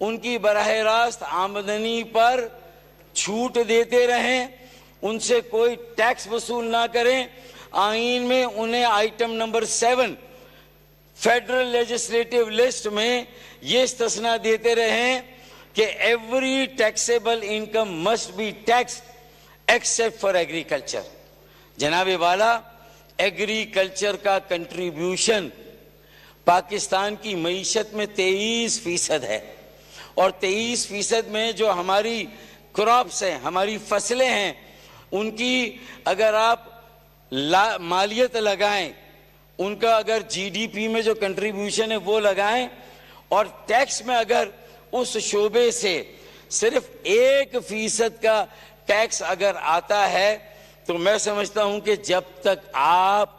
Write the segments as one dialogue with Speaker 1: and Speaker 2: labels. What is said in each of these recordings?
Speaker 1: ان کی براہ راست آمدنی پر چھوٹ دیتے رہیں, ان سے کوئی ٹیکس وصول نہ کریں. آئین میں انہیں item number 7 federal legislative list میں یہ استثناء دیتے رہیں کہ every taxable income must be tax except for agriculture. جناب والا, ایگریکلچر کا کنٹریبیوشن پاکستان کی معیشت میں 23% ہے, اور 23% میں جو ہماری کراپس ہیں, ہماری فصلیں ہیں, ان کی اگر آپ مالیت لگائیں, ان کا اگر جی ڈی پی میں جو کنٹریبیوشن ہے وہ لگائیں, اور ٹیکس میں اگر اس شعبے سے صرف 1% کا ٹیکس اگر آتا ہے, تو میں سمجھتا ہوں کہ جب تک آپ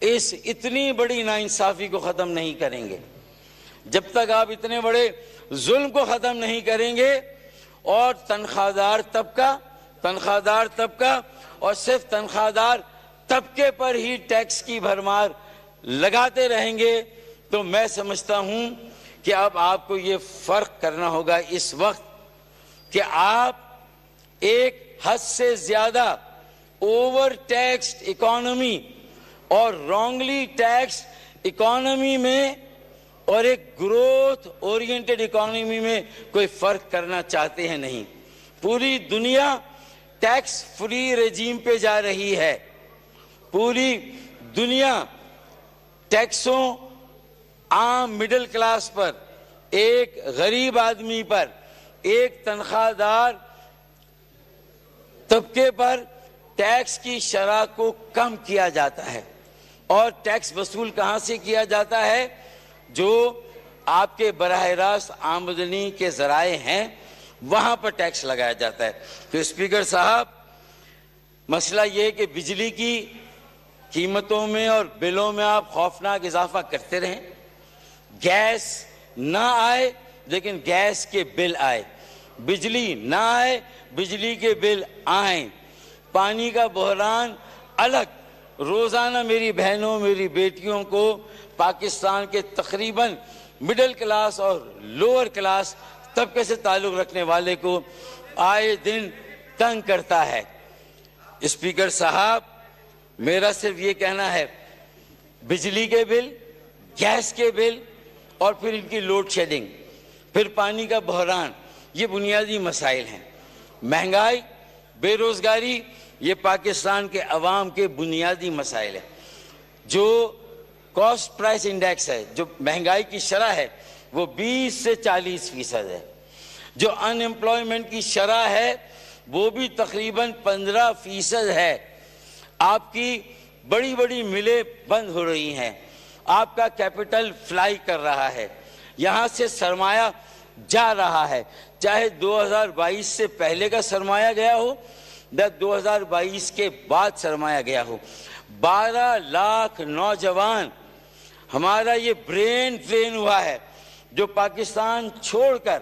Speaker 1: اس اتنی بڑی ناانصافی کو ختم نہیں کریں گے, جب تک آپ اتنے بڑے ظلم کو ختم نہیں کریں گے, اور تنخواہ دار طبقہ اور صرف تنخواہ دار طبقے پر ہی ٹیکس کی بھرمار لگاتے رہیں گے, تو میں سمجھتا ہوں کہ اب آپ کو یہ فرق کرنا ہوگا اس وقت کہ آپ ایک حد سے زیادہ اوور ٹیکسڈ اکانومی اور رانگلی ٹیکسڈ اکانومی میں اور ایک گروتھ اورینٹڈ اکانومی میں کوئی فرق کرنا چاہتے ہیں نہیں. پوری دنیا ٹیکس فری رجیم پہ جا رہی ہے, پوری دنیا ٹیکسوں عام مڈل کلاس پر, ایک غریب آدمی پر, ایک تنخواہ دار طبقے پر ٹیکس کی شرح کو کم کیا جاتا ہے. اور ٹیکس وصول کہاں سے کیا جاتا ہے؟ جو آپ کے براہ راست آمدنی کے ذرائع ہیں وہاں پر ٹیکس لگایا جاتا ہے. تو اسپیکر صاحب, مسئلہ یہ ہے کہ بجلی کی قیمتوں میں اور بلوں میں آپ خوفناک اضافہ کرتے رہیں, گیس نہ آئے لیکن گیس کے بل آئے, بجلی نہ آئے بجلی کے بل آئیں, پانی کا بحران الگ. روزانہ میری بہنوں میری بیٹیوں کو پاکستان کے تقریباً مڈل کلاس اور لوور کلاس طبقے سے تعلق رکھنے والے کو آئے دن تنگ کرتا ہے. اسپیکر صاحب, میرا صرف یہ کہنا ہے, بجلی کے بل, گیس کے بل, اور پھر ان کی لوڈ شیڈنگ, پھر پانی کا بحران, یہ بنیادی مسائل ہیں. مہنگائی, بے روزگاری, یہ پاکستان کے عوام کے بنیادی مسائل ہیں. جو کاسٹ پرائس انڈیکس ہے, جو مہنگائی کی شرح ہے, وہ 20 سے 40% ہے. جو ان امپلائمنٹ کی شرح ہے وہ بھی تقریباً 15% ہے. آپ کی بڑی بڑی ملیں بند ہو رہی ہیں, آپ کا کیپٹل فلائی کر رہا ہے, یہاں سے سرمایہ جا رہا ہے, چاہے 2022 سے پہلے کا سرمایہ گیا ہو یا 2022 کے بعد سرمایہ گیا ہو. 12 لاکھ نوجوان ہمارا یہ برین ڈرین ہوا ہے, جو پاکستان چھوڑ کر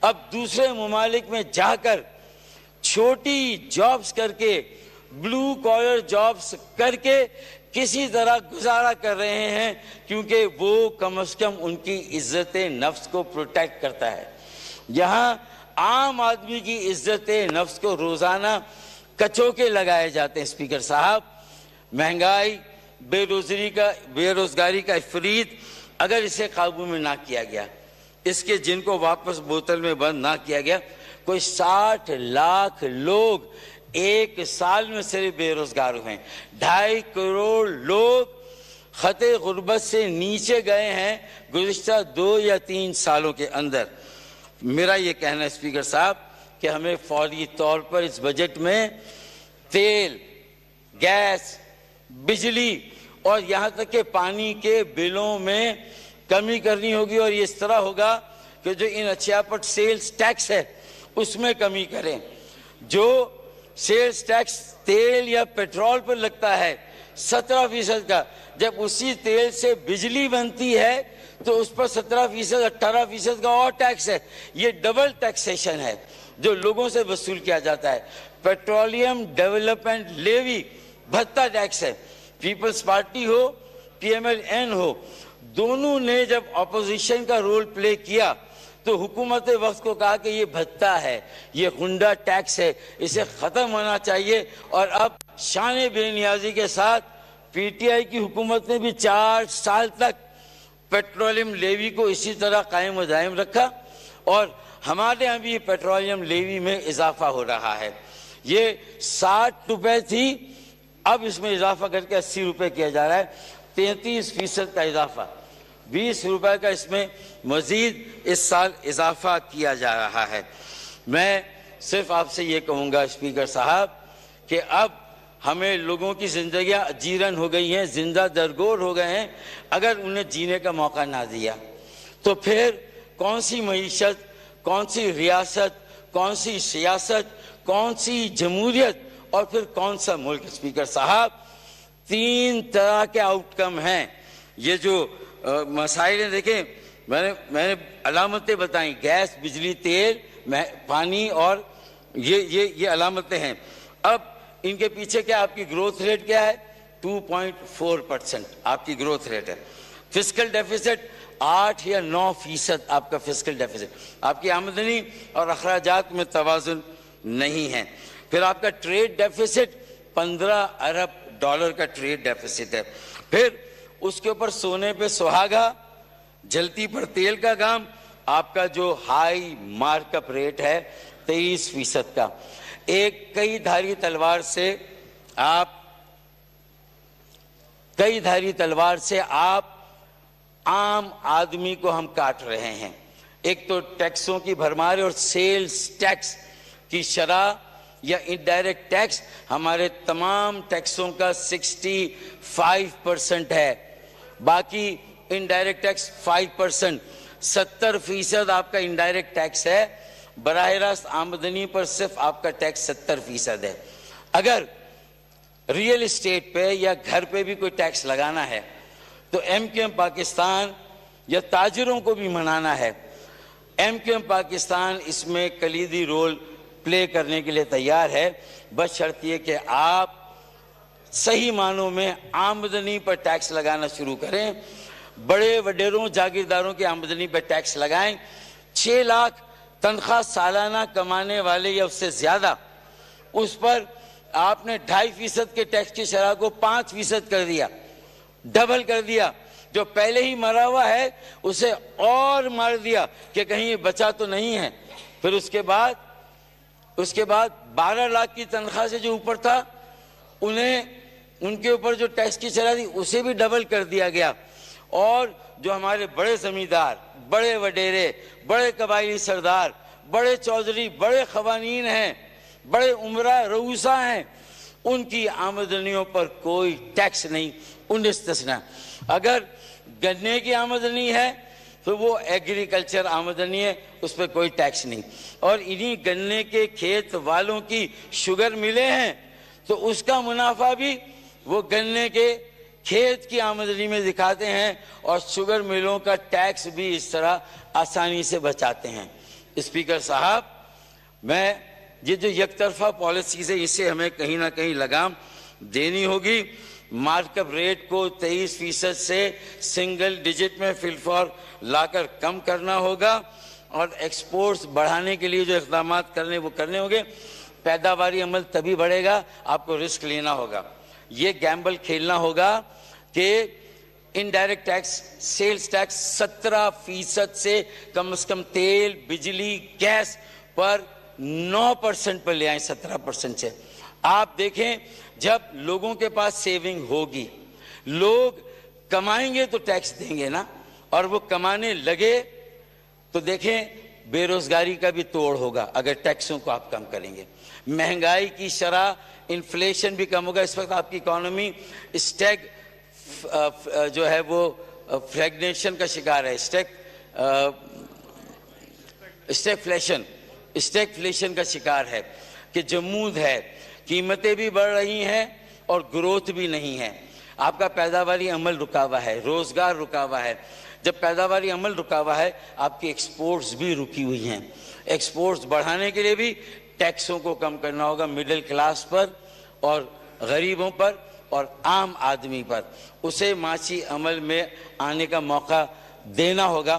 Speaker 1: اب دوسرے ممالک میں جا کر چھوٹی جابز کر کے, بلو کالر جابز کر کے کسی طرح گزارا کر رہے ہیں, کیونکہ وہ کم از کم ان کی عزت نفس کو پروٹیکٹ کرتا ہے. یہاں عام آدمی کی عزت نفس کو روزانہ کچوکے لگائے جاتے ہیں. اسپیکر صاحب, مہنگائی, بے روزگاری کا افریت اگر اسے قابو میں نہ کیا گیا, اس کے جن کو واپس بوتل میں بند نہ کیا گیا, کوئی 60 لاکھ لوگ ایک سال میں صرف بے روزگار ہوئے ہیں. 2.5 کروڑ لوگ خط غربت سے نیچے گئے ہیں گزشتہ 2 یا 3 سالوں کے اندر. میرا یہ کہنا ہے اسپیکر صاحب کہ ہمیں فوری طور پر اس بجٹ میں تیل, گیس, بجلی اور یہاں تک کہ پانی کے بلوں میں کمی کرنی ہوگی, اور یہ اس طرح ہوگا کہ جو ان اشیاء پر سیلز ٹیکس ہے اس میں کمی کریں. جو سیلز ٹیکس تیل یا پیٹرول پر لگتا ہے 17% کا, جب اسی تیل سے بجلی بنتی ہے تو اس پر 17%, 18% کا اور ٹیکس ہے. یہ ڈبل ٹیکسیشن ہے جو لوگوں سے وصول کیا جاتا ہے. پیٹرولیم ڈیولپمنٹ لیوی بھتہ ٹیکس ہے. پیپلز پارٹی ہو, پی ایم ایل این ہو, دونوں نے جب اپوزیشن کا رول پلے کیا تو حکومت وقت کو کہا کہ یہ بھتہ ہے, یہ غنڈہ ٹیکس ہے, اسے ختم ہونا چاہیے. اور اب شان بے نیازی کے ساتھ پی ٹی آئی کی حکومت نے بھی 4 سال تک پیٹرولیم لیوی کو اسی طرح قائم و دائم رکھا, اور ہمارے یہاں بھی پیٹرولیم لیوی میں اضافہ ہو رہا ہے. یہ 60 روپے تھی, اب اس میں اضافہ کر کے 80 روپے کیا جا رہا ہے, 33% کا اضافہ, 20 روپے کا اس میں مزید اس سال اضافہ کیا جا رہا ہے. میں صرف آپ سے یہ کہوں گا اسپیکر صاحب کہ اب ہمیں لوگوں کی زندگیاں اجیرن ہو گئی ہیں, زندہ درگور ہو گئے ہیں. اگر انہیں جینے کا موقع نہ دیا تو پھر کون سی معیشت, کون سی ریاست, کون سی سیاست, کون سی جمہوریت, اور پھر کون سا ملک. اسپیکر صاحب 3 طرح کے آؤٹ کم ہیں. یہ جو مسائل ہیں, دیکھیں میں نے علامتیں بتائیں, گیس, بجلی, تیل, پانی, اور یہ علامتیں ہیں. اب ان کے پیچھے کیا آپ کی گروتھ ریٹ کیا ہے؟ 2.4% آپ کی گروتھ ریٹ ہے. فسکل ڈیفیسٹ 8 یا 9% آپ کا فسکل ڈیفیسٹ. آپ کی آمدنی اور اخراجات میں توازن نہیں ہے. پھر آپ کا ٹریڈ ڈیفیسٹ $15 ارب کا ٹریڈ ڈیفیسٹ ہے. پھر اس کے اوپر سونے پہ سہاگا, جلتی پر تیل کا گام, آپ کا جو ہائی مارک اپ ریٹ ہے 23% کا. ایک کئی دھاری تلوار سے آپ عام آدمی کو ہم کاٹ رہے ہیں. ایک تو ٹیکسوں کی بھرمار اور سیلز ٹیکس کی شرح یا انڈائریکٹ ٹیکس ہمارے تمام ٹیکسوں کا 65% ہے, باقی انڈائریکٹ ٹیکس 5%. 70% آپ کا انڈائریکٹ ٹیکس ہے. براہ راست آمدنی پر صرف آپ کا ٹیکس 70% ہے. اگر ریئل اسٹیٹ پہ یا گھر پہ بھی کوئی ٹیکس لگانا ہے تو ایم کیو ایم پاکستان یا تاجروں کو بھی منانا ہے. ایم کیو ایم پاکستان اس میں کلیدی رول پلے کرنے کے لیے تیار ہے, بس شرط یہ کہ آپ صحیح معنوں میں آمدنی پر ٹیکس لگانا شروع کریں. بڑے وڈیروں, جاگیرداروں کی آمدنی پر ٹیکس لگائیں. 6 لاکھ تنخواہ سالانہ کمانے والے یا اس سے زیادہ, اس پر آپ نے 2.5% کے ٹیکس کی شرح کو 5% کر دیا, ڈبل کر دیا. جو پہلے ہی مرا ہوا ہے اسے اور مار دیا کہ کہیں یہ بچا تو نہیں ہے. پھر اس کے بعد 12 لاکھ کی تنخواہ سے جو اوپر تھا ان کے اوپر جو ٹیکس کی شرح تھی اسے بھی ڈبل کر دیا گیا. اور جو ہمارے بڑے زمیندار, بڑے وڈیرے, بڑے قبائلی سردار, بڑے چودھری, بڑے خوانین ہیں, بڑے عمرہ رؤوسا ہیں, ان کی آمدنیوں پر کوئی ٹیکس نہیں, 19%. اگر گنے کی آمدنی ہے تو وہ ایگریکلچر آمدنی ہے, اس پہ کوئی ٹیکس نہیں. اور انہی گنے کے کھیت والوں کی شوگر ملیں ہیں تو اس کا منافع بھی وہ گنے کے کھیت کی آمدنی میں دکھاتے ہیں, اور شوگر ملوں کا ٹیکس بھی اس طرح آسانی سے بچاتے ہیں. اسپیکر صاحب, میں یہ جو یک طرفہ پالیسیز ہے اسے ہمیں کہیں نہ کہیں لگام دینی ہوگی. مارک اپ ریٹ کو 23% سے سنگل ڈیجٹ میں فی الفور لا کر کم کرنا ہوگا, اور ایکسپورٹس بڑھانے کے لیے جو اقدامات کرنے وہ کرنے ہوں گے. پیداواری عمل تبھی بڑھے گا, آپ کو رسک لینا ہوگا, یہ گیمبل کھیلنا ہوگا کہ انڈائریکٹ ٹیکس, سیلز ٹیکس 17% سے کم از کم تیل, بجلی, گیس پر 9% پر لے آئیں, 17% سے. آپ دیکھیں جب لوگوں کے پاس سیونگ ہوگی, لوگ کمائیں گے تو ٹیکس دیں گے نا, اور وہ کمانے لگے تو دیکھیں بے روزگاری کا بھی توڑ ہوگا اگر ٹیکسوں کو آپ کم کریں گے. مہنگائی کی شرح, انفلیشن بھی کم ہوگا. اس وقت آپ کی اکانومی اسٹیگ جو ہے وہ فریگنیشن کا شکار ہے, اسٹیگفلیشن کا شکار ہے کہ جمود ہے, قیمتیں بھی بڑھ رہی ہیں اور گروتھ بھی نہیں ہے. آپ کا پیداواری عمل رکا ہوا ہے, روزگار رکا ہوا ہے. جب پیداواری عمل رکا ہوا ہے آپ کی ایکسپورٹس بھی رکی ہوئی ہیں. ایکسپورٹس بڑھانے کے لیے بھی ٹیکسوں کو کم کرنا ہوگا, مڈل کلاس پر اور غریبوں پر اور عام آدمی پر. اسے معاشی عمل میں آنے کا موقع دینا ہوگا.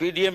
Speaker 1: PDM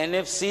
Speaker 1: NFC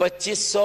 Speaker 1: 2500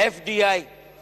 Speaker 1: FDI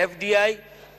Speaker 1: FDI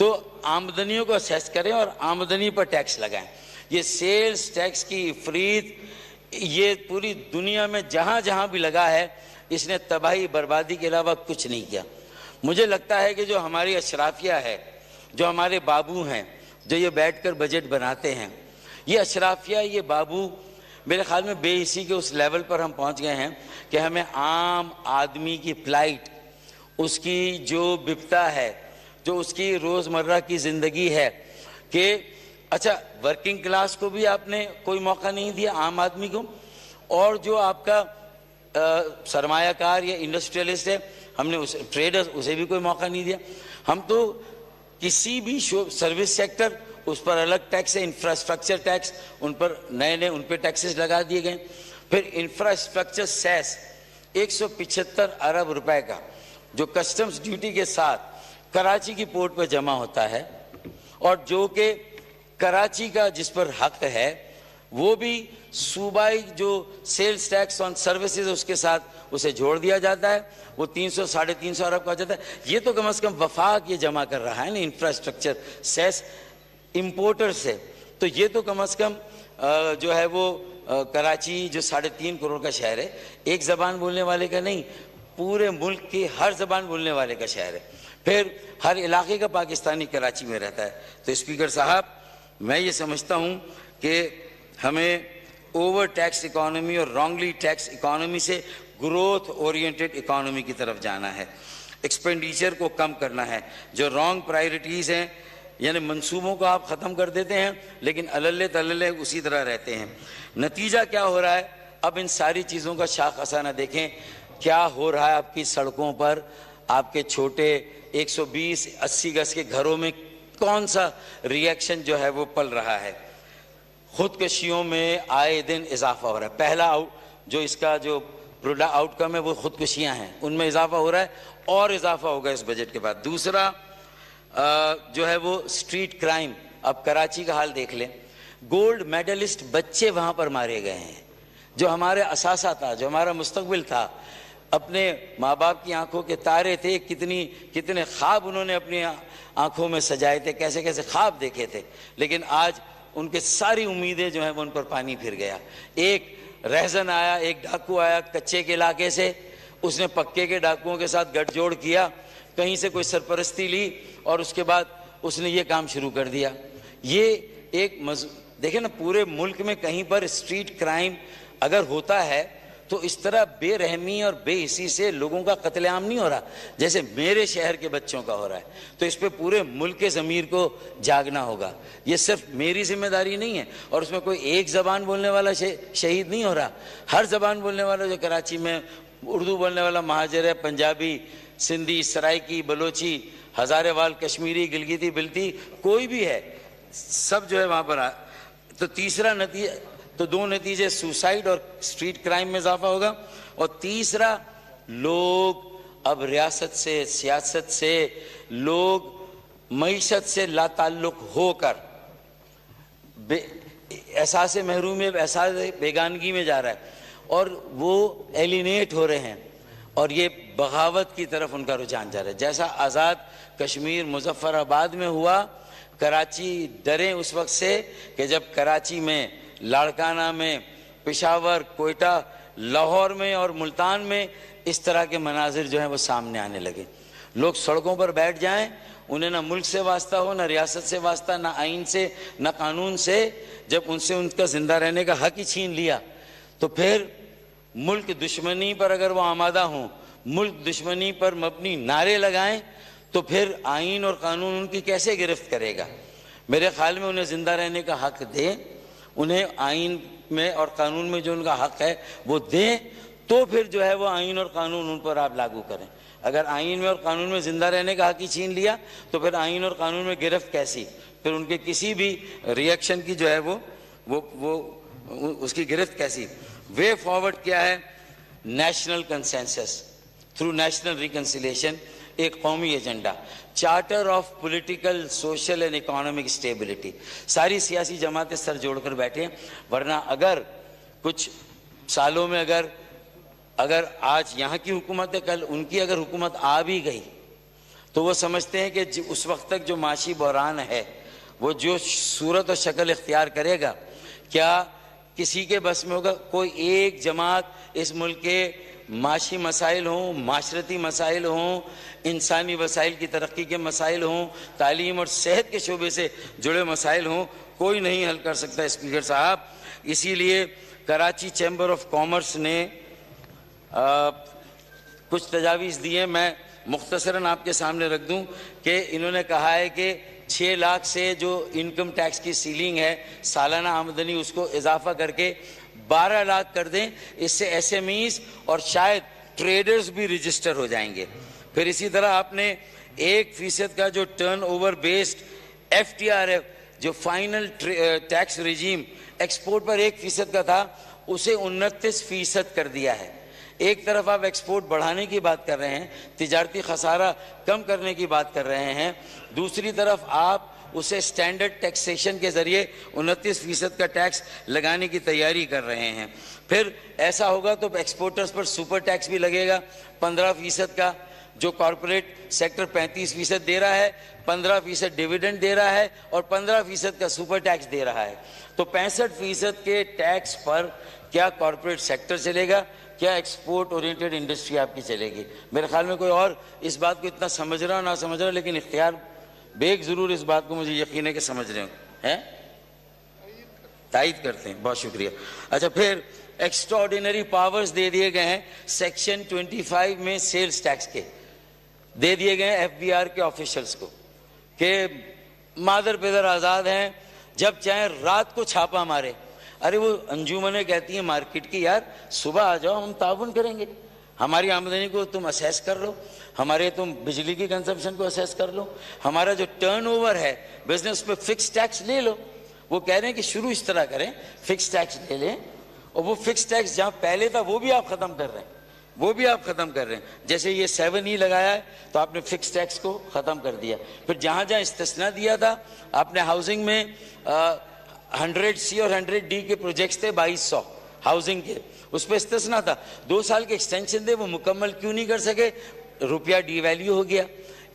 Speaker 1: تو آمدنیوں کو اسیس کریں اور آمدنی پر ٹیکس لگائیں. یہ سیلز ٹیکس کی افریط یہ پوری دنیا میں جہاں جہاں بھی لگا ہے اس نے تباہی بربادی کے علاوہ کچھ نہیں کیا. مجھے لگتا ہے کہ جو ہماری اشرافیہ ہے، جو ہمارے بابو ہیں، جو یہ بیٹھ کر بجٹ بناتے ہیں، یہ اشرافیہ، یہ بابو میرے خیال میں بے حسی کے اس لیول پر ہم پہنچ گئے ہیں کہ ہمیں عام آدمی کی پلائٹ، اس کی جو بپتا ہے، جو اس کی روزمرہ کی زندگی ہے، کہ اچھا ورکنگ کلاس کو بھی آپ نے کوئی موقع نہیں دیا، عام آدمی کو، اور جو آپ کا سرمایہ کار یا انڈسٹریلسٹ ہے، ہم نے ٹریڈر، اسے بھی کوئی موقع نہیں دیا. ہم تو کسی بھی سروس سیکٹر، اس پر الگ ٹیکس ہے، انفراسٹرکچر ٹیکس، ان پر نئے ان پہ ٹیکسز لگا دیے گئے. پھر انفراسٹرکچر سیس 175 ارب روپے کا جو کسٹمز ڈیوٹی کے ساتھ کراچی کی پورٹ پہ جمع ہوتا ہے، اور جو کہ کراچی کا جس پر حق ہے وہ بھی صوبائی جو سیلز ٹیکس آن سروسز اس کے ساتھ اسے جوڑ دیا جاتا ہے، وہ 300 ساڑھے 300 ارب کا ہو جاتا ہے. یہ تو کم از کم وفاق یہ جمع کر رہا ہے نا انفراسٹرکچر سیس امپورٹر سے. تو یہ تو کم از کم جو ہے وہ کراچی جو 3.5 کروڑ کا شہر ہے، ایک زبان بولنے والے کا نہیں، پورے ملک کی ہر زبان بولنے والے کا شہر ہے. پھر ہر علاقے کا پاکستانی کراچی میں رہتا ہے. تو اسپیکر صاحب، میں یہ سمجھتا ہوں کہ ہمیں اوور ٹیکس اکانومی اور رانگلی ٹیکس اکانومی سے گروتھ اورینٹڈ اکانومی کی طرف جانا ہے. ایکسپینڈیچر کو کم کرنا ہے. جو رانگ پرائرٹیز ہیں، یعنی منصوبوں کو آپ ختم کر دیتے ہیں لیکن عللے تللے اسی طرح رہتے ہیں. نتیجہ کیا ہو رہا ہے؟ اب ان ساری چیزوں کا شاخسانہ دیکھیں کیا ہو رہا ہے آپ کی سڑکوں پر. آپ کے چھوٹے 120-80 گز کے گھروں میں کون سا ری ایکشن جو ہے وہ پل رہا ہے؟ خودکشیوں میں آئے دن اضافہ ہو رہا ہے. پہلا جو اس کا جو آؤٹ کم ہے وہ خودکشیاں ہیں، ان میں اضافہ ہو رہا ہے اور اضافہ ہوگا اس بجٹ کے بعد. دوسرا جو ہے وہ اسٹریٹ کرائم. اب کراچی کا حال دیکھ لیں، گولڈ میڈلسٹ بچے وہاں پر مارے گئے ہیں، جو ہمارے اثاثہ تھا، جو ہمارا مستقبل تھا، اپنے ماں باپ کی آنکھوں کے تارے تھے. کتنے خواب انہوں نے اپنی آنکھوں میں سجائے تھے، کیسے کیسے خواب دیکھے تھے، لیکن آج ان کے ساری امیدیں جو ہیں وہ ان پر پانی پھر گیا. ایک رہزن آیا، ایک ڈاکو آیا کچے کے علاقے سے، اس نے پکے کے ڈاکوؤں کے ساتھ گٹھ جوڑ کیا، کہیں سے کوئی سرپرستی لی اور اس کے بعد اس نے یہ کام شروع کر دیا. یہ ایک دیکھیں نا، پورے ملک میں کہیں پر اسٹریٹ کرائم اگر ہوتا ہے تو اس طرح بے رحمی اور بے حسی سے لوگوں کا قتل عام نہیں ہو رہا جیسے میرے شہر کے بچوں کا ہو رہا ہے. تو اس پہ پورے ملک کے ضمیر کو جاگنا ہوگا. یہ صرف میری ذمہ داری نہیں ہے، اور اس میں کوئی ایک زبان بولنے والا شہید نہیں ہو رہا. ہر زبان بولنے والا جو کراچی میں اردو بولنے والا مہاجر ہے، پنجابی، سندھی، سرائکی، بلوچی، ہزارے وال، کشمیری، گلگیتی، بلتی، کوئی بھی ہے، سب جو ہے وہاں پر تو تیسرا نتیجہ، تو دو نتیجے، سوسائڈ اور اسٹریٹ کرائم میں اضافہ ہوگا، اور تیسرا لوگ اب ریاست سے، سیاست سے، لوگ معیشت سے لا تعلق ہو کر احساس محرومیت، احساس بیگانگی میں جا رہا ہے، اور وہ ایلینیٹ ہو رہے ہیں، اور یہ بغاوت کی طرف ان کا رجحان جا رہا ہے. جیسا آزاد کشمیر مظفر آباد میں ہوا، کراچی ڈرے اس وقت سے کہ جب کراچی میں، لاڑکانہ میں، پشاور، کوئٹہ، لاہور میں اور ملتان میں اس طرح کے مناظر جو ہیں وہ سامنے آنے لگے. لوگ سڑکوں پر بیٹھ جائیں، انہیں نہ ملک سے واسطہ ہو، نہ ریاست سے واسطہ، نہ آئین سے، نہ قانون سے. جب ان سے ان کا زندہ رہنے کا حق ہی چھین لیا تو پھر ملک دشمنی پر اگر وہ آمادہ ہوں، ملک دشمنی پر مبنی نعرے لگائیں، تو پھر آئین اور قانون ان کی کیسے گرفت کرے گا؟ میرے خیال میں انہیں زندہ رہنے کا حق دیں، انہیں آئین میں اور قانون میں جو ان کا حق ہے وہ دیں، تو پھر جو ہے وہ آئین اور قانون ان پر آپ لاگو کریں. اگر آئین میں اور قانون میں زندہ رہنے کا حق ہی چھین لیا تو پھر آئین اور قانون میں گرفت کیسی؟ پھر ان کے کسی بھی ری ایکشن کی جو ہے وہ اس کی گرفت کیسی؟ وے فارورڈ کیا ہے؟ National consensus through national reconciliation, ایک قومی agenda, charter of political, social and economic stability. ساری سیاسی جماعتیں سر جوڑ کر بیٹھے ہیں، ورنہ اگر کچھ سالوں میں اگر آج یہاں کی حکومت ہے، کل ان کی اگر حکومت آ بھی گئی تو وہ سمجھتے ہیں کہ اس وقت تک جو معاشی بحران ہے وہ جو صورت و شکل اختیار کرے گا، کیا کسی کے بس میں ہوگا؟ کوئی ایک جماعت اس ملک کے معاشی مسائل ہوں، معاشرتی مسائل ہوں، انسانی وسائل کی ترقی کے مسائل ہوں، تعلیم اور صحت کے شعبے سے جڑے مسائل ہوں، کوئی نہیں حل کر سکتا اسپیکر صاحب۔ اسی لیے کراچی چیمبر آف کامرس نے کچھ تجاویز دی ہیں، میں مختصراً آپ کے سامنے رکھ دوں کہ انہوں نے کہا ہے کہ 6 لاکھ سے جو انکم ٹیکس کی سیلنگ ہے سالانہ آمدنی، اس کو اضافہ کر کے 12 لاکھ کر دیں۔ اس سے ایس ایم ایز اور شاید ٹریڈرز بھی رجسٹر ہو جائیں گے۔ پھر اسی طرح آپ نے 1% کا جو turnover based F T R F جو فائنل ٹیکس رجیم ایکسپورٹ پر 1% کا تھا، اسے 29% کر دیا ہے۔ ایک طرف آپ ایکسپورٹ بڑھانے کی بات کر رہے ہیں، تجارتی خسارہ کم کرنے کی بات کر رہے ہیں، دوسری طرف آپ اسے سٹینڈرڈ ٹیکسیشن کے ذریعے 29% کا ٹیکس لگانے کی تیاری کر رہے ہیں۔ پھر ایسا ہوگا تو ایکسپورٹرز پر سپر ٹیکس بھی لگے گا 15% کا، جو کارپوریٹ سیکٹر 35% دے رہا ہے، 15% ڈیویڈنڈ دے رہا ہے اور 15% کا سپر ٹیکس دے رہا ہے۔ تو 65% کے ٹیکس پر کیا کارپوریٹ سیکٹر چلے گا، کیا ایکسپورٹ اورینٹڈ انڈسٹری آپ کی چلے گی؟ میرے خیال میں کوئی اور اس بات کو اتنا سمجھ رہا نہ سمجھ رہا، لیکن اختیار بیگ ضرور اس بات کو مجھے یقین ہے کہ سمجھ رہے ہیں، تائید کرتے ہیں۔ بہت شکریہ۔ اچھا، پھر ایکسٹراڈینری پاورز دے دیے گئے ہیں سیکشن 25 میں سیلز ٹیکس کے، دے دیے گئے ہیں ایف بی آر کے آفیشلز کو کہ مادر پیدر آزاد ہیں، جب چاہیں رات کو چھاپا مارے۔ ارے وہ انجمنیں کہتی ہیں مارکیٹ کی، یار صبح آ جاؤ، ہم تعاون کریں گے، ہماری آمدنی کو تم اسیس کر لو، ہمارے تم بجلی کی کنزمپشن کو اسیس کر لو، ہمارا جو ٹرن اوور ہے بزنس پہ فکس ٹیکس لے لو۔ وہ کہہ رہے ہیں کہ شروع اس طرح کریں، فکس ٹیکس لے لیں، اور وہ فکس ٹیکس جہاں پہلے تھا وہ بھی آپ ختم کر رہے ہیں، وہ بھی آپ ختم کر رہے ہیں۔ جیسے یہ 7E لگایا ہے تو آپ نے فکس ٹیکس کو ختم کر دیا۔ پھر جہاں جہاں استثناء دیا تھا آپ نے، ہاؤسنگ میں 100C اور 100D کے پروجیکٹس تھے 2200 ہاؤسنگ کے، اس پہ استثناء تھا، 2 سال کے ایکسٹینشن دے، وہ مکمل کیوں نہیں کر سکے؟ روپیہ ڈی ویلیو ہو گیا،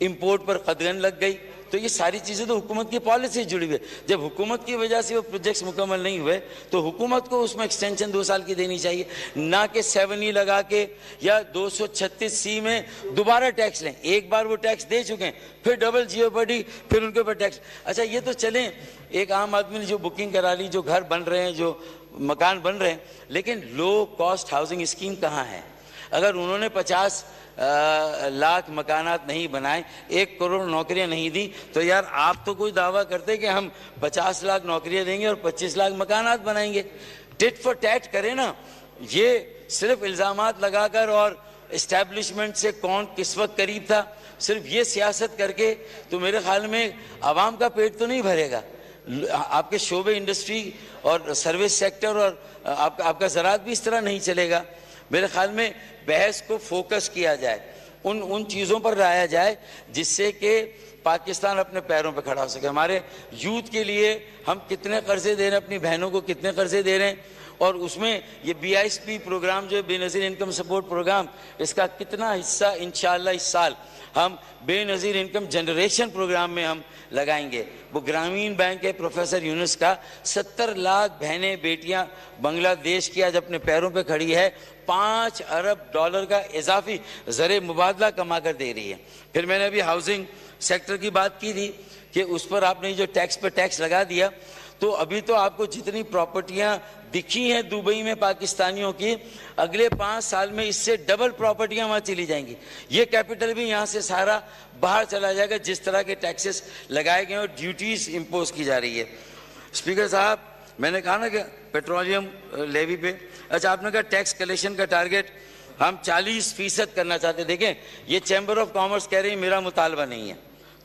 Speaker 1: امپورٹ پر قدغن لگ گئی۔ تو یہ ساری چیزیں تو حکومت کی پالیسی جڑی ہوئی ہے۔ جب حکومت کی وجہ سے وہ پروجیکٹس مکمل نہیں ہوئے تو حکومت کو اس میں ایکسٹینشن 2 سال کی دینی چاہیے، نہ کہ 7E لگا کے یا 236C میں دوبارہ ٹیکس لیں۔ ایک بار وہ ٹیکس دے چکے ہیں، پھر ڈبل جیوپرڈی، پھر ان کے اوپر ٹیکس۔ اچھا، یہ تو چلیں، ایک عام آدمی نے جو بکنگ کرا لی، جو گھر بن رہے ہیں، جو مکان بن رہے ہیں، لیکن لو کاسٹ ہاؤسنگ اسکیم کہاں ہے؟ اگر انہوں نے 50 لاکھ مکانات نہیں بنائے، 1 کروڑ نوکریاں نہیں دی، تو یار آپ تو کوئی دعویٰ کرتے کہ ہم 50 لاکھ نوکریاں دیں گے اور 25 لاکھ مکانات بنائیں گے۔ ٹٹ فار ٹیٹ کریں نا۔ یہ صرف الزامات لگا کر اور اسٹیبلشمنٹ سے کون کس وقت قریب تھا، صرف یہ سیاست کر کے تو میرے خیال میں عوام کا پیٹ تو نہیں بھرے گا۔ آپ کے شعبے انڈسٹری اور سروس سیکٹر اور آپ کا زراعت بھی اس طرح نہیں چلے گا۔ میرے خیال میں بحث کو فوکس کیا جائے، ان چیزوں پر لایا جائے جس سے کہ پاکستان اپنے پیروں پہ کھڑا ہو سکے۔ ہمارے یوتھ کے لیے ہم کتنے قرضے دے رہے ہیں، اپنی بہنوں کو کتنے قرضے دے رہے ہیں، اور اس میں یہ BISP پروگرام جو ہے بے نظیر انکم سپورٹ پروگرام، اس کا کتنا حصہ انشاءاللہ اس سال ہم بے نظیر انکم جنریشن پروگرام میں ہم لگائیں گے۔ وہ گرامین بینک ہے پروفیسر یونس کا، 70 لاکھ بہنیں بیٹیاں بنگلہ دیش کی آج اپنے پیروں پہ کھڑی ہے، $5 ارب کا اضافی زر مبادلہ کما کر دے رہی ہے۔ پھر میں نے ابھی ہاؤسنگ سیکٹر کی بات کی تھی کہ اس پر آپ نے جو ٹیکس پہ ٹیکس لگا دیا، تو ابھی تو آپ کو جتنی پراپرٹیاں دکھی ہیں دبئی میں پاکستانیوں کی، اگلے 5 سال میں اس سے ڈبل پراپرٹیاں وہاں چلی جائیں گی۔ یہ کیپٹل بھی یہاں سے سارا باہر چلا جائے گا، جس طرح کے ٹیکسز لگائے گئے اور ڈیوٹیز امپوز کی جا رہی ہے۔ اسپیکر صاحب، میں نے کہا نا کہ پیٹرولیم لیوی پہ، اچھا آپ نے کہا ٹیکس کلیکشن کا ٹارگیٹ ہم 40% کرنا چاہتے۔ دیکھیں، یہ چیمبر آف کامرس کہہ رہی ہے میرا مطالبہ نہیں ہے،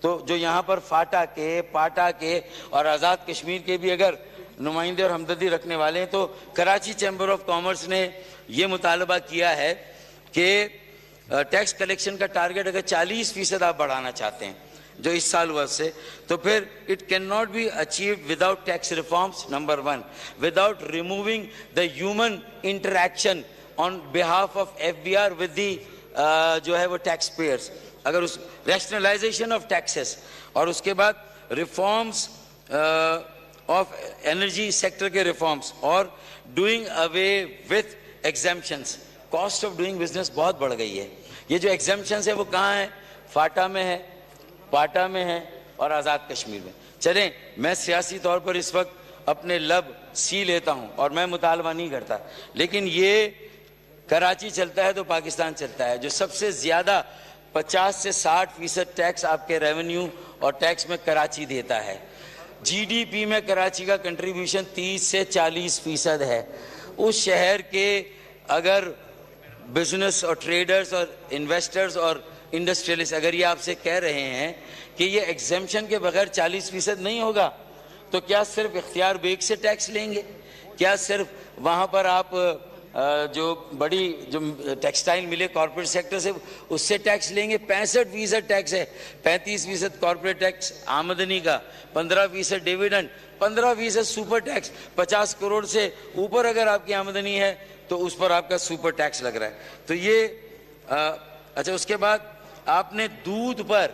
Speaker 1: تو جو یہاں پر فاٹا کے، پاٹا کے اور آزاد کشمیر کے بھی اگر نمائندے اور ہمدردی رکھنے والے ہیں، تو کراچی چیمبر آف کامرس نے یہ مطالبہ کیا ہے کہ ٹیکس کلیکشن کا ٹارگیٹ اگر 40% آپ بڑھانا چاہتے ہیں جو اس سال ہوا سے، تو پھر it can not be achieved without tax reforms, number 1، without removing the human interaction on behalf of FBR with the جو ہے وہ ٹیکس پیئرس۔ اگر اس ریشنلائزیشن آف ٹیکسز اور اس کے بعد ریفارمز آف انرجی سیکٹر کے ریفارمز اور doing away with exemptions. Cost of doing business بہت بڑھ گئی ہے. یہ جو ایگزیمپشنز ہے وہ کہاں ہیں؟ فاٹا میں ہے, پاٹا میں ہے اور آزاد کشمیر میں. چلیں, میں سیاسی طور پر اس وقت اپنے لب سی لیتا ہوں اور میں مطالبہ نہیں کرتا, لیکن یہ کراچی چلتا ہے تو پاکستان چلتا ہے. جو سب سے زیادہ 50 سے 60% ٹیکس آپ کے ریونیو اور ٹیکس میں کراچی دیتا ہے. جی ڈی پی میں کراچی کا کنٹریبیوشن 30 سے 40% ہے. اس شہر کے اگر بزنس اور ٹریڈرز اور انویسٹرز اور انڈسٹریلسٹ اگر یہ آپ سے کہہ رہے ہیں کہ یہ ایگزیمپشن کے بغیر 40% نہیں ہوگا, تو کیا صرف اختیار بیگ سے ٹیکس لیں گے؟ کیا صرف وہاں پر آپ جو بڑی جو ٹیکسٹائل ملے کارپوریٹ سیکٹر سے اس سے ٹیکس لیں گے؟ 65% ٹیکس ہے. 35% کارپوریٹ ٹیکس آمدنی کا, 15% ڈیویڈنڈ, 15% سپر ٹیکس. 50 کروڑ سے اوپر اگر آپ کی آمدنی ہے تو اس پر آپ کا سپر ٹیکس لگ رہا ہے. تو یہ اچھا, اس کے بعد آپ نے دودھ پر,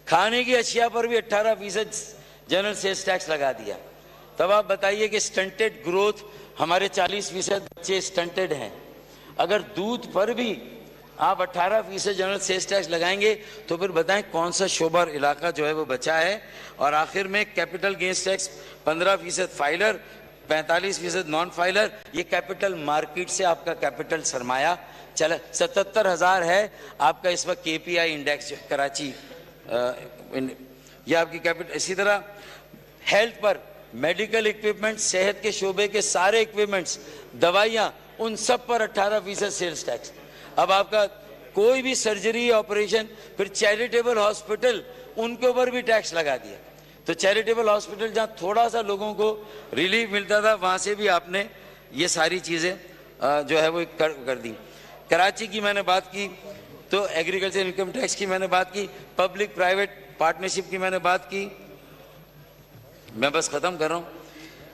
Speaker 1: کھانے کی اشیاء پر بھی 18% جنرل سیلز ٹیکس لگا دیا. تب آپ بتائیے کہ سٹنٹڈ گروتھ, ہمارے 40% بچے سٹنٹڈ ہیں. اگر دودھ پر بھی آپ 18% جنرل سیلز ٹیکس لگائیں گے تو پھر بتائیں کون سا شعبہ اور علاقہ جو ہے وہ بچا ہے. اور آخر میں capital gains tax 15% filer, 45% non filer. یہ کیپٹل مارکیٹ سے آپ کا کیپٹل سرمایہ چلا 77,000 ہے آپ کا اس وقت کے پی آئی انڈیکس کراچی, یہ آپ کی کیپٹل. اسی طرح ہیلتھ پر میڈیکل اکوپمنٹ, صحت کے شعبے کے سارے اکوپمنٹس, دوائیاں, ان سب پر 18% سیلز ٹیکس. اب آپ کا کوئی بھی سرجری آپریشن, پھر چیریٹیبل ہاسپٹل, ان کے اوپر بھی ٹیکس لگا دیا. تو چیریٹیبل ہاسپٹل جہاں تھوڑا سا لوگوں کو ریلیف ملتا تھا وہاں سے بھی آپ نے یہ ساری چیزیں جو ہے وہ کر دی. کراچی کی میں نے بات کی, تو ایگریکلچر انکم ٹیکس کی میں نے بات کی, پبلک پرائیویٹ پارٹنرشپ کی میں نے بات کی. میں بس ختم کر رہا ہوں.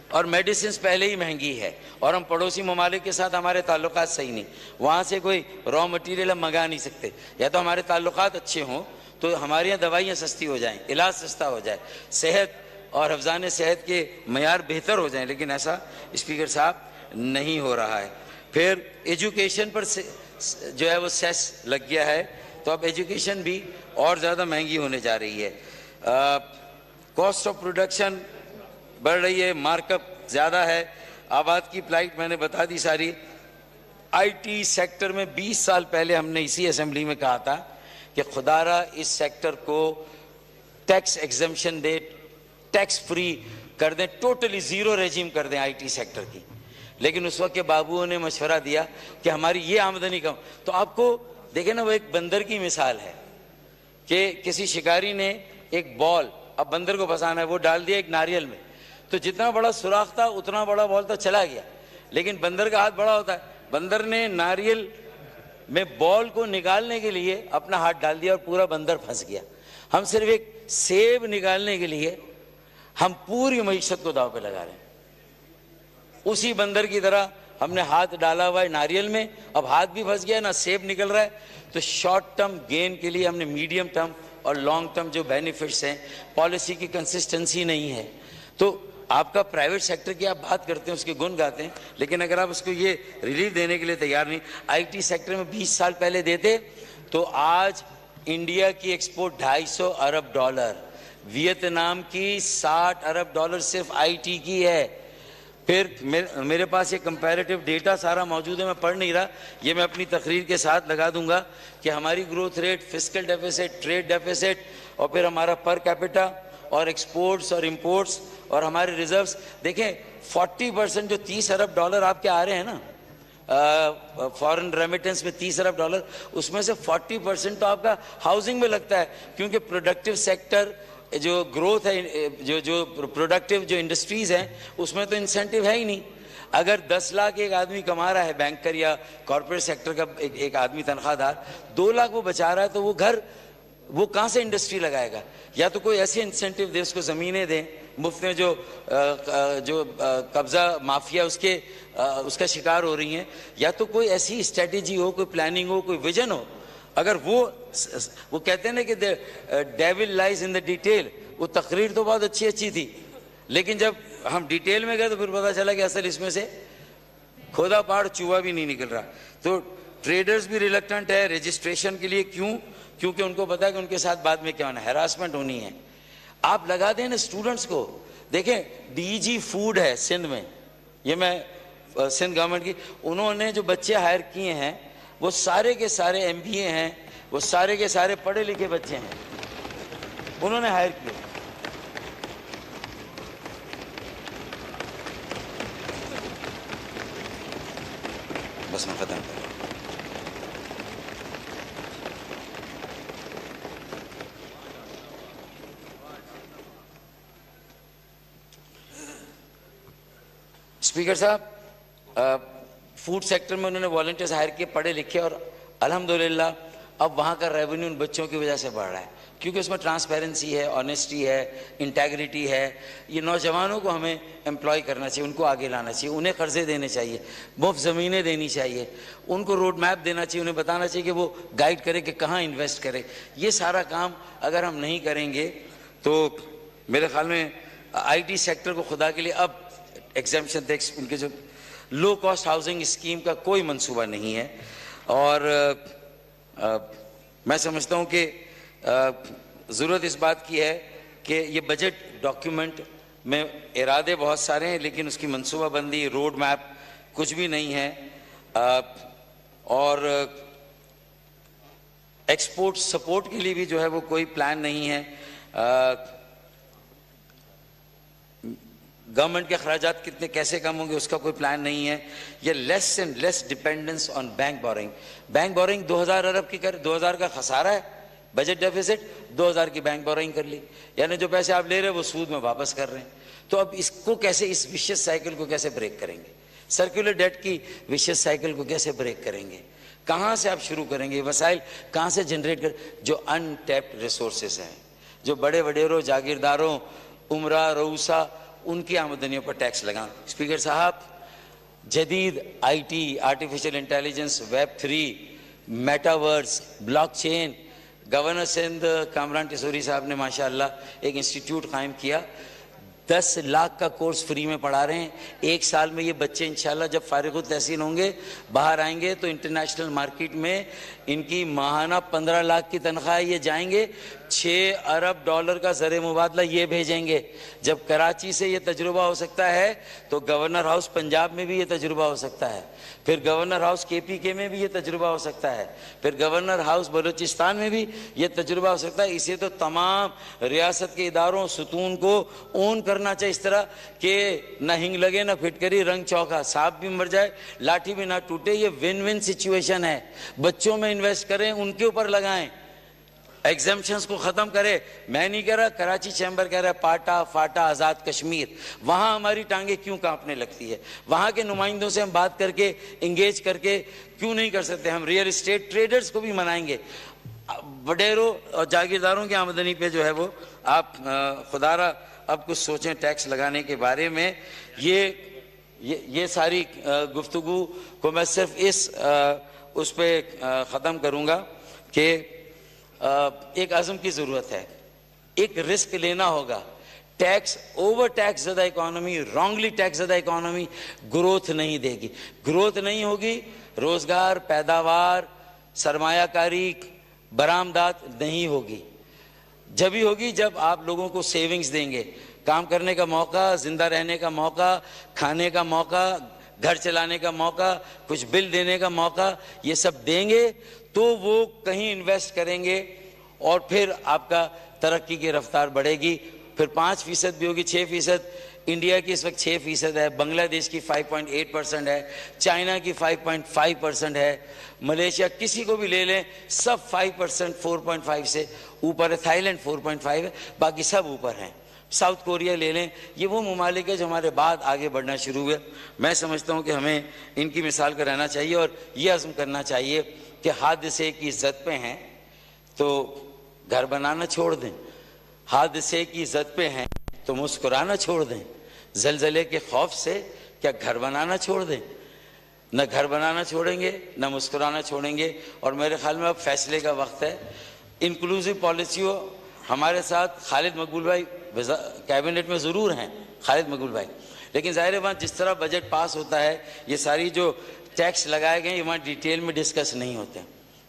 Speaker 1: اور میڈیسنز پہلے ہی مہنگی ہے اور ہم پڑوسی ممالک کے ساتھ ہمارے تعلقات صحیح نہیں, وہاں سے کوئی را مٹیریل ہم منگا نہیں سکتے. یا تو ہمارے تعلقات اچھے ہوں تو ہمارے یہاں دوائیاں سستی ہو جائیں, علاج سستا ہو جائے, صحت اور حفظان صحت کے معیار بہتر ہو جائیں, لیکن ایسا اسپیکر صاحب نہیں ہو رہا ہے. پھر ایجوکیشن پر جو ہے وہ سیس لگ گیا ہے, تو اب ایجوکیشن بھی اور زیادہ مہنگی ہونے جا رہی ہے. کاسٹ آف پروڈکشن بڑھ رہی ہے, مارک اپ زیادہ ہے. آباد کی پلائٹ میں نے بتا دی ساری. آئی ٹی سیکٹر میں 20 سال پہلے ہم نے اسی اسمبلی میں کہا تھا کہ خدا را اس سیکٹر کو ٹیکس ایگزمپشن دے, ٹیکس فری کر دیں, ٹوٹلی زیرو ریجیم کر دیں آئی ٹی سیکٹر کی. لیکن اس وقت کے بابوؤں نے مشورہ دیا کہ ہماری یہ آمدنی کم. تو آپ کو دیکھیں نا, وہ ایک بندر کی مثال ہے کہ کسی شکاری نے ایک بال, اب بندر کو پھنسانا ہے, وہ ڈال دیا ایک ناریل میں, تو جتنا بڑا سوراخ تھا اتنا بڑا بال تو چلا گیا, لیکن بندر کا ہاتھ بڑا ہوتا ہے. بندر نے ناریل میں بال کو نکالنے کے لیے اپنا ہاتھ ڈال دیا اور پورا بندر پھنس گیا. ہم صرف ایک سیب نکالنے کے لیے ہم پوری معیشت کو داؤ پہ لگا رہے ہیں. اسی بندر کی طرح ہم نے ہاتھ ڈالا ہوا ہے ناریل میں, اب ہاتھ بھی پھنس گیا, نہ سیب نکل رہا ہے. تو شارٹ ٹرم گین کے لیے ہم نے میڈیم ٹرم اور لانگ ٹرم جو بینیفٹس ہیں, پالیسی کی کنسسٹنسی نہیں ہے. تو آپ کا پرائیویٹ سیکٹر کی آپ بات کرتے ہیں, اس کے گن گاتے ہیں, لیکن اگر آپ اس کو یہ ریلیف دینے کے لیے تیار نہیں. آئی ٹی سیکٹر میں 20 سال پہلے دیتے تو آج انڈیا کی ایکسپورٹ $250 ارب, ویتنام کی $60 ارب صرف آئی ٹی کی ہے. پھر میرے پاس یہ کمپیریٹیو ڈیٹا سارا موجود ہے, میں پڑھ نہیں رہا, یہ میں اپنی تقریر کے ساتھ لگا دوں گا کہ ہماری growth rate, fiscal deficit, trade deficit, اور پھر ہمارا پر کیپٹا اور ایکسپورٹس اور امپورٹس اور ہمارے ریزروز. دیکھیں 40% جو $30 ارب آپ کے آ رہے ہیں نا, فارن ریمیٹنس میں $30 ارب, اس میں سے 40% تو آپ کا ہاؤسنگ میں لگتا ہے, کیونکہ پروڈکٹیو سیکٹر جو گروتھ ہے, جو پروڈکٹیو جو انڈسٹریز ہیں, اس میں تو انسینٹیو ہے ہی نہیں. اگر 10 لاکھ ایک آدمی کما رہا ہے, بینکر یا کارپوریٹ سیکٹر کا ایک آدمی تنخواہ دار 2 لاکھ وہ بچا رہا ہے, تو وہ گھر وہ کہاں سے انڈسٹری لگائے گا؟ یا تو کوئی ایسی انسینٹیو دے, اس کو زمینیں دیں مفت میں, جو قبضہ مافیا اس کا شکار ہو رہی ہیں, یا تو کوئی ایسی اسٹریٹجی ہو, کوئی پلاننگ ہو, کوئی ویژن ہو. اگر وہ کہتے ہیں نا کہ ڈیول لائز ان دا ڈیٹیل، وہ تقریر تو بہت اچھی تھی، لیکن جب ہم ڈیٹیل میں گئے تو پھر پتا چلا کہ اصل اس میں سے کھودا پاڑ چوہا بھی نہیں نکل رہا. تو ٹریڈرز بھی ریلیکٹنٹ ہے رجسٹریشن کے لیے. کیونکہ ان کو پتا ہے کہ ان کے ساتھ بعد میں کیا ہونا ہے، ہراسمنٹ ہونی ہے. آپ لگا دیں نا اسٹوڈنٹس کو. دیکھیں ڈی جی فوڈ ہے سندھ میں، یہ میں سندھ گورنمنٹ کی، انہوں نے جو بچے ہائر کیے ہیں وہ سارے کے سارے ایم بی اے ہیں، وہ سارے کے سارے پڑھے لکھے بچے ہیں، انہوں نے ہائر کیے. بس میں ختم کروں. اسپیکر صاحب، فوڈ سیکٹر میں انہوں نے والنٹیئرز ہائر کیے پڑھے لکھے، اور الحمدللہ اب وہاں کا ریونیو ان بچوں کی وجہ سے بڑھ رہا ہے، کیونکہ اس میں ٹرانسپیرنسی ہے، آنیسٹی ہے، انٹیگریٹی ہے. یہ نوجوانوں کو ہمیں امپلائی کرنا چاہیے، ان کو آگے لانا چاہیے، انہیں قرضے دینے چاہیے، مفت زمینیں دینی چاہیے، ان کو روڈ میپ دینا چاہیے، انہیں بتانا چاہیے کہ وہ گائیڈ کرے کہ کہاں انویسٹ کرے. یہ سارا کام اگر ہم نہیں کریں گے تو میرے خیال میں آئی ٹی سیکٹر کو خدا کے لیے اب ایگزیمپشن ٹیکس، ان کے جو لو کاسٹ ہاؤسنگ اسکیم کا کوئی منصوبہ نہیں ہے. اور میں سمجھتا ہوں کہ ضرورت اس بات کی ہے کہ یہ بجٹ ڈاکیومنٹ میں ارادے بہت سارے ہیں لیکن اس کی منصوبہ بندی، روڈ میپ کچھ بھی نہیں ہے. اور ایکسپورٹ سپورٹ کے لیے بھی جو ہے وہ کوئی پلان نہیں ہے. گورنمنٹ کے اخراجات کتنے کیسے کم ہوں گے اس کا کوئی پلان نہیں ہے. یہ less and less dependence on bank boring. Bank boring 2000 ارب کی کر، 2000 کا خسارہ ہے بجٹ ڈیفیسٹ، 2000 کی بینک بورنگ کر لی، یعنی جو پیسے آپ لے رہے ہیں وہ سود میں واپس کر رہے ہیں. تو اب اس کو کیسے، اس وشیس سائیکل کو کیسے بریک کریں گے؟ سرکولر ڈیٹ کی وشیس سائیکل کو کیسے بریک کریں گے؟ کہاں سے آپ شروع کریں گے؟ وسائل کہاں سے جنریٹ کر؟ جو ان ٹیپڈ ریسورسز ہیں، جو بڑے وڈیروں، جاگیرداروں، عمرہ، رؤوسا، ان کی آمدنیوں پر ٹیکس لگاؤں. اسپیکر صاحب، جدید I T, artificial intelligence, web 3، metaverse, blockchain. Governor Sindh Kamran Tessori صاحب نے ماشاءاللہ ایک انسٹیٹیوٹ قائم کیا، 10 لاکھ کا کورس فری میں پڑھا رہے ہیں. 1 سال میں یہ بچے انشاءاللہ جب فارغ التحصیل ہوں گے، باہر آئیں گے تو انٹرنیشنل مارکیٹ میں ان کی ماہانہ 15 لاکھ کی تنخواہ. یہ جائیں گے 6 ارب ڈالر کا زر مبادلہ یہ بھیجیں گے. جب کراچی سے یہ تجربہ ہو سکتا ہے تو گورنر ہاؤس پنجاب میں بھی یہ تجربہ ہو سکتا ہے، پھر گورنر ہاؤس KPK میں بھی یہ تجربہ ہو سکتا ہے، پھر گورنر ہاؤس بلوچستان میں بھی یہ تجربہ ہو سکتا ہے. اسے تو تمام ریاست کے اداروں، ستون کو اون کرنا چاہیے، اس طرح کہ نہ ہنگ لگے نہ پھٹکری، رنگ چوکا، سانپ بھی مر جائے لاٹھی بھی نہ ٹوٹے. یہ ون ون سچویشن ہے. بچوں میں انویسٹ کریں، ان کے اوپر لگائیں، ایگزمپشنز کو ختم کرے. میں نہیں کہہ رہا، کراچی چیمبر کہہ رہا ہے پاٹا فاٹا آزاد کشمیر. وہاں ہماری ٹانگیں کیوں کانپنے لگتی ہے؟ وہاں کے نمائندوں سے ہم بات کر کے، انگیج کر کے کیوں نہیں کر سکتے؟ ہم ریئل اسٹیٹ ٹریڈرز کو بھی منائیں گے. وڈیروں اور جاگیرداروں کی آمدنی پہ جو ہے وہ آپ خدا را اب کچھ سوچیں ٹیکس لگانے کے بارے میں. یہ ساری گفتگو کو میں صرف اس پہ ختم کروں گا کہ ایک عزم کی ضرورت ہے، ایک رسک لینا ہوگا. ٹیکس، اوور ٹیکس زدہ اکانومی، رانگلی ٹیکس زدہ اکانومی گروتھ نہیں دے گی. گروتھ نہیں ہوگی، روزگار، پیداوار، سرمایہ کاری، برآمدات نہیں ہوگی. جبھی ہوگی جب آپ لوگوں کو سیونگز دیں گے، کام کرنے کا موقع، زندہ رہنے کا موقع، کھانے کا موقع، گھر چلانے کا موقع، کچھ بل دینے کا موقع، یہ سب دیں گے تو وہ کہیں انویسٹ کریں گے اور پھر آپ کا ترقی کی رفتار بڑھے گی. پھر 5% بھی ہوگی، 6%. انڈیا کی اس وقت 6% ہے، بنگلہ دیش کی 5.8% ہے، چائنا کی 5.5% ہے، ملیشیا کسی کو بھی لے لیں سب 5%، 4.5 سے اوپر ہے. تھائی لینڈ 4.5 ہے، باقی سب اوپر ہیں. ساؤتھ کوریا لے لیں، یہ وہ ممالک ہے جو ہمارے بعد آگے بڑھنا شروع ہوئے. میں سمجھتا ہوں کہ ہمیں ان کی مثال کا رہنا چاہیے اور یہ عزم کرنا چاہیے کہ حادثے کی زد پہ ہیں تو گھر بنانا چھوڑ دیں، حادثے کی زد پہ ہیں تو مسکرانا چھوڑ دیں، زلزلے کے خوف سے کیا گھر بنانا چھوڑ دیں؟ نہ گھر بنانا چھوڑیں گے نہ مسکرانا چھوڑیں گے. اور میرے خیال میں اب فیصلے کا وقت ہے. انکلوسیو پالیسی ہو. ہمارے ساتھ خالد مقبول بھائی کیبنٹ میں ضرور ہیں, خالد مقبول بھائی, لیکن ظاہر بات جس طرح بجٹ پاس ہوتا ہے یہ ساری جو ٹیکس لگائے گئے ہیں وہاں ڈیٹیل میں ڈسکس نہیں ہوتے.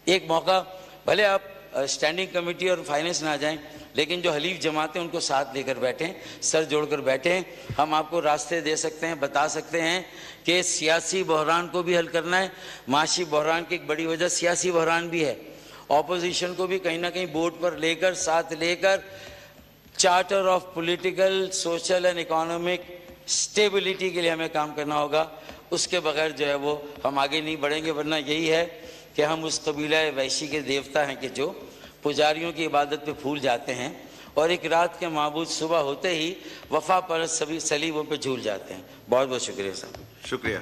Speaker 1: ایک موقع بھلے آپ اسٹینڈنگ کمیٹی اور فائننس نہ جائیں لیکن جو حلیف جماعتیں ان کو ساتھ لے کر بیٹھیں, سر جوڑ کر بیٹھیں. ہم آپ کو راستے دے سکتے ہیں, بتا سکتے ہیں کہ سیاسی بحران کو بھی حل کرنا ہے. معاشی بحران کی ایک بڑی وجہ سیاسی بحران بھی ہے. اپوزیشن کو بھی کہیں نہ کہیں بورڈ پر لے کر ساتھ لے کر charter of political social and economic stability کے لیے ہمیں کام کرنا ہوگا. اس کے بغیر جو ہے وہ ہم آگے نہیں بڑھیں گے. ورنہ یہی ہے کہ ہم اس قبیلہ ویشی کے دیوتا ہیں کہ جو پجاریوں کی عبادت پہ پھول جاتے ہیں اور ایک رات کے معبود صبح ہوتے ہی وفا پرست سبھی سلیبوں پہ جھول جاتے ہیں. بہت بہت شکریہ صاحب.
Speaker 2: شکریہ.